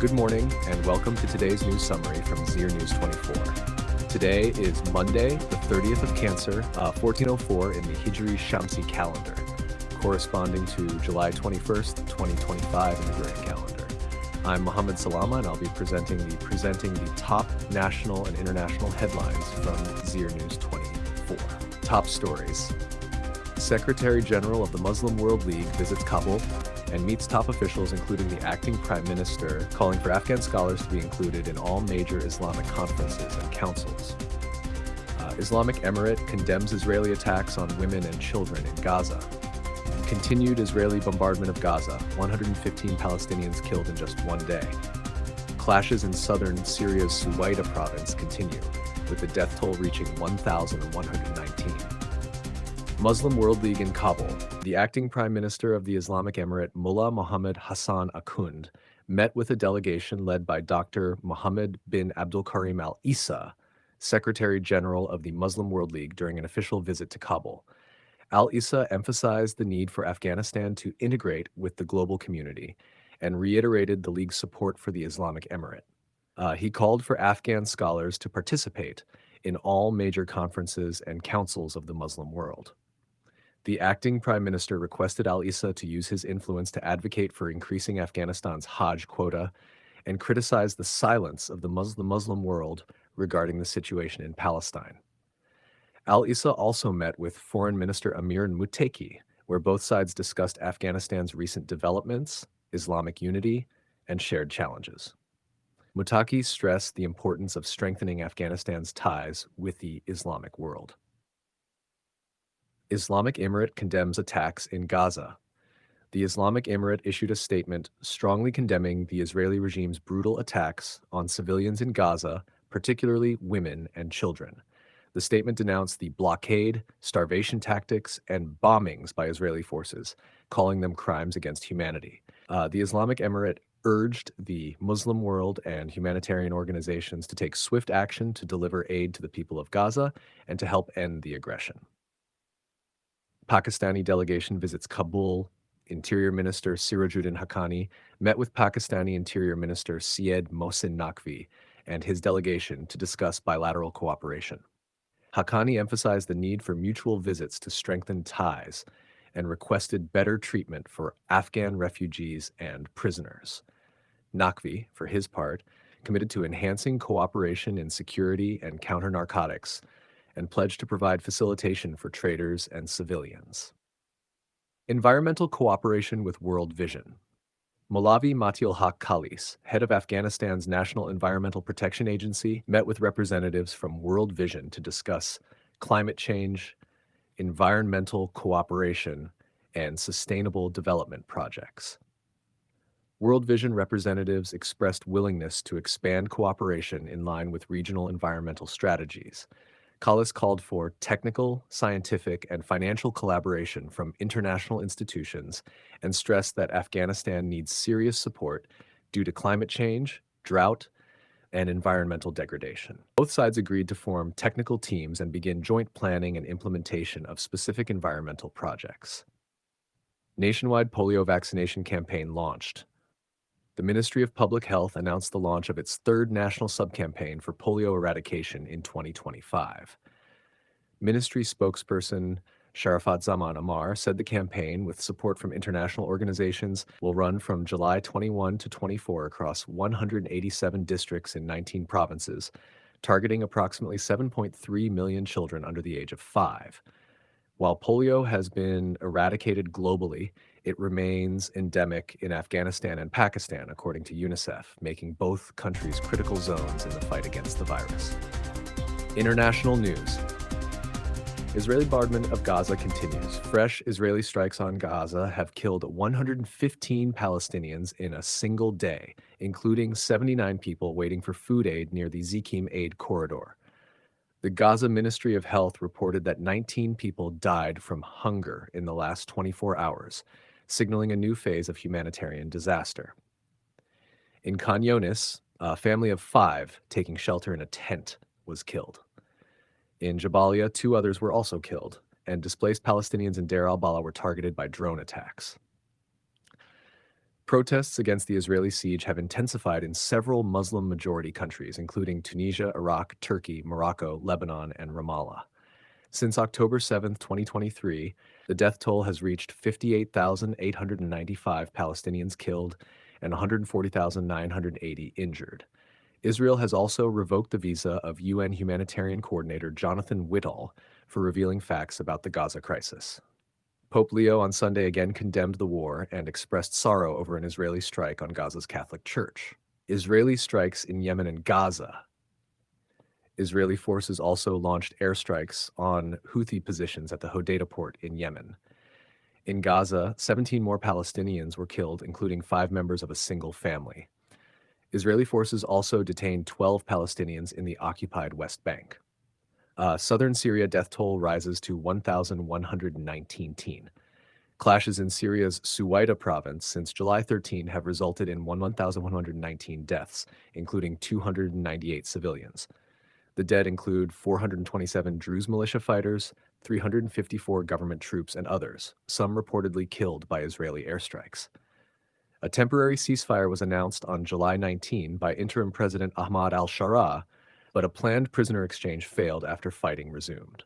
Good morning and welcome to today's news summary from Zir News 24. Today is Monday, the 30th of Cancer, 1404 in the Hijri Shamsi calendar, corresponding to July 21st, 2025 in the Gregorian calendar. I'm Mohammed Salama and I'll be presenting the top national and international headlines from Zir News 24. Top stories. Secretary General of the Muslim World League visits Kabul and meets top officials, including the acting prime minister, calling for Afghan scholars to be included in all major Islamic conferences and councils. Islamic Emirate condemns Israeli attacks on women and children in Gaza. Continued Israeli bombardment of Gaza, 115 Palestinians killed in just one day. Clashes in southern Syria's Suwaida province continue, with the death toll reaching 1,119. Muslim World League in Kabul. The acting prime minister of the Islamic Emirate, Mullah Mohammed Hassan Akhund, met with a delegation led by Dr. Mohammed bin Abdul Karim Al Issa, Secretary General of the Muslim World League, during an official visit to Kabul. Al Issa emphasized the need for Afghanistan to integrate with the global community and reiterated the League's support for the Islamic Emirate. He called for Afghan scholars to participate in all major conferences and councils of the Muslim world. The acting prime minister requested Al Issa to use his influence to advocate for increasing Afghanistan's Hajj quota and criticized the silence of the Muslim world regarding the situation in Palestine. Al Issa also met with Foreign Minister Amir Muttaqi, where both sides discussed Afghanistan's recent developments, Islamic unity, and shared challenges. Muttaqi stressed the importance of strengthening Afghanistan's ties with the Islamic world. Islamic Emirate condemns attacks in Gaza. The Islamic Emirate issued a statement strongly condemning the Israeli regime's brutal attacks on civilians in Gaza, particularly women and children. The statement denounced the blockade, starvation tactics, and bombings by Israeli forces, calling them crimes against humanity. The Islamic Emirate urged the Muslim world and humanitarian organizations to take swift action to deliver aid to the people of Gaza and to help end the aggression. Pakistani delegation visits Kabul. Interior Minister Sirajuddin Haqqani met with Pakistani Interior Minister Syed Mohsin Naqvi and his delegation to discuss bilateral cooperation. Haqqani emphasized the need for mutual visits to strengthen ties and requested better treatment for Afghan refugees and prisoners. Naqvi, for his part, committed to enhancing cooperation in security and counter-narcotics and pledged to provide facilitation for traders and civilians. Environmental cooperation with World Vision. Molavi Matiul Haq Khalis, head of Afghanistan's National Environmental Protection Agency, met with representatives from World Vision to discuss climate change, environmental cooperation, and sustainable development projects. World Vision representatives expressed willingness to expand cooperation in line with regional environmental strategies. Khalis called for technical, scientific, and financial collaboration from international institutions and stressed that Afghanistan needs serious support due to climate change, drought, and environmental degradation. Both sides agreed to form technical teams and begin joint planning and implementation of specific environmental projects. Nationwide polio vaccination campaign launched. The Ministry of Public Health announced the launch of its third national subcampaign for polio eradication in 2025. Ministry spokesperson Sharafat Zaman Amar said the campaign, with support from international organizations, will run from July 21 to 24 across 187 districts in 19 provinces, targeting approximately 7.3 million children under the age of 5. While polio has been eradicated globally, it remains endemic in Afghanistan and Pakistan, according to UNICEF, making both countries critical zones in the fight against the virus. International news. Israeli bombardment of Gaza continues. Fresh Israeli strikes on Gaza have killed 115 Palestinians in a single day, including 79 people waiting for food aid near the Zikim Aid Corridor. The Gaza Ministry of Health reported that 19 people died from hunger in the last 24 hours, signaling a new phase of humanitarian disaster. In Khan Younis, a family of 5 taking shelter in a tent was killed. In Jabalia, 2 others were also killed, and displaced Palestinians in Deir al-Balah were targeted by drone attacks. Protests against the Israeli siege have intensified in several Muslim-majority countries, including Tunisia, Iraq, Turkey, Morocco, Lebanon, and Ramallah. Since October 7, 2023, the death toll has reached 58,895 Palestinians killed and 140,980 injured. Israel has also revoked the visa of UN humanitarian coordinator Jonathan Whittall for revealing facts about the Gaza crisis. Pope Leo on Sunday again condemned the war and expressed sorrow over an Israeli strike on Gaza's Catholic Church. Israeli strikes in Yemen and Gaza. Israeli forces also launched airstrikes on Houthi positions at the Hodeidah port in Yemen. In Gaza, 17 more Palestinians were killed, including 5 members of a single family. Israeli forces also detained 12 Palestinians in the occupied West Bank. Southern Syria death toll rises to 1,119. Clashes in Syria's Suwaida province since July 13 have resulted in 1,119 deaths, including 298 civilians. The dead include 427 Druze militia fighters, 354 government troops, and others, some reportedly killed by Israeli airstrikes. A temporary ceasefire was announced on July 19 by interim President Ahmad al-Sharaa, but a planned prisoner exchange failed after fighting resumed.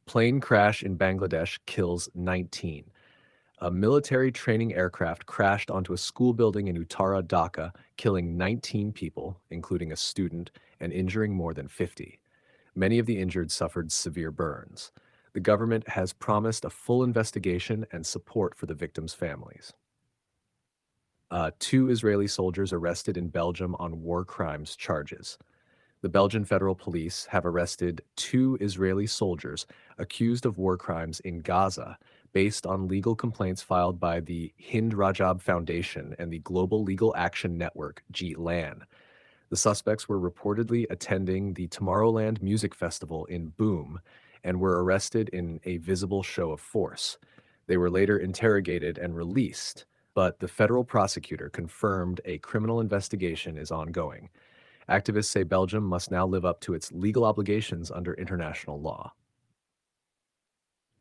Plane crash in Bangladesh kills 19. A military training aircraft crashed onto a school building in Uttara, Dhaka, killing 19 people, including a student, and injuring more than 50. Many of the injured suffered severe burns. The government has promised a full investigation and support for the victims' families. 2 Israeli soldiers arrested in Belgium on war crimes charges. The Belgian federal police have arrested 2 Israeli soldiers accused of war crimes in Gaza based on legal complaints filed by the Hind Rajab Foundation and the Global Legal Action Network, GLAN. The suspects were reportedly attending the Tomorrowland Music Festival in Boom and were arrested in a visible show of force. They were later interrogated and released, but the federal prosecutor confirmed a criminal investigation is ongoing. Activists say Belgium must now live up to its legal obligations under international law.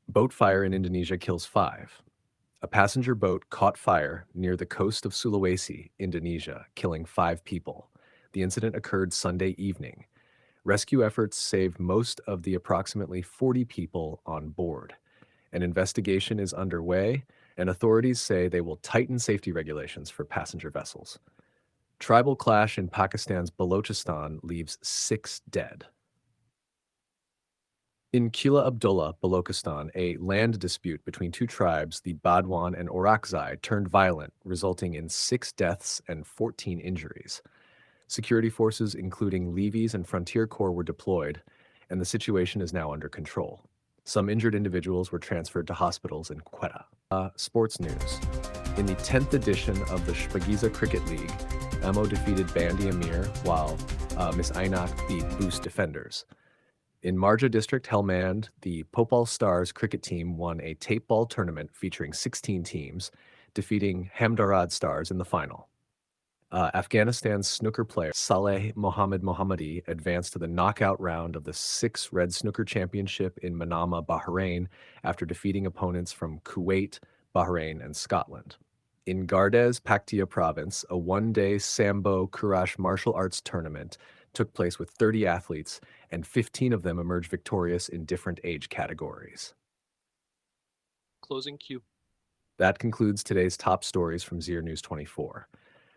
Boat fire in Indonesia kills 5. A passenger boat caught fire near the coast of Sulawesi, Indonesia, killing 5 people. The incident occurred Sunday evening. Rescue efforts saved most of the approximately 40 people on board. An investigation is underway, and authorities say they will tighten safety regulations for passenger vessels. Tribal clash in Pakistan's Balochistan leaves 6 dead. In Qila Abdullah, Balochistan, a land dispute between 2 tribes, the Badwan and Orakzai, turned violent, resulting in 6 deaths and 14 injuries. Security forces, including levies and Frontier Corps, were deployed, and the situation is now under control. Some injured individuals were transferred to hospitals in Quetta. Sports news. In the 10th edition of the Shpagiza Cricket League, Amo defeated Bandi Amir, while Miss Ainak beat Boost Defenders. In Marja District, Helmand, the Popal Stars cricket team won a tape ball tournament featuring 16 teams, defeating Hamdarad Stars in the final. Afghanistan's snooker player Saleh Mohammad Mohammadi advanced to the knockout round of the 6 Red Snooker Championship in Manama, Bahrain, after defeating opponents from Kuwait, Bahrain, and Scotland. In Gardez, Paktia province, a 1-day Sambo Kurash martial arts tournament took place with 30 athletes, and 15 of them emerged victorious in different age categories. Closing queue. That concludes today's top stories from Zir News 24.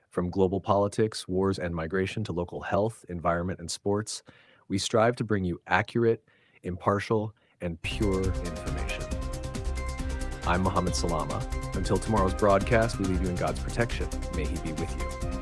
From global politics, wars, and migration to local health, environment, and sports, we strive to bring you accurate, impartial, and pure information. I'm Mohammed Salama. Until tomorrow's broadcast, we leave you in God's protection. May He be with you.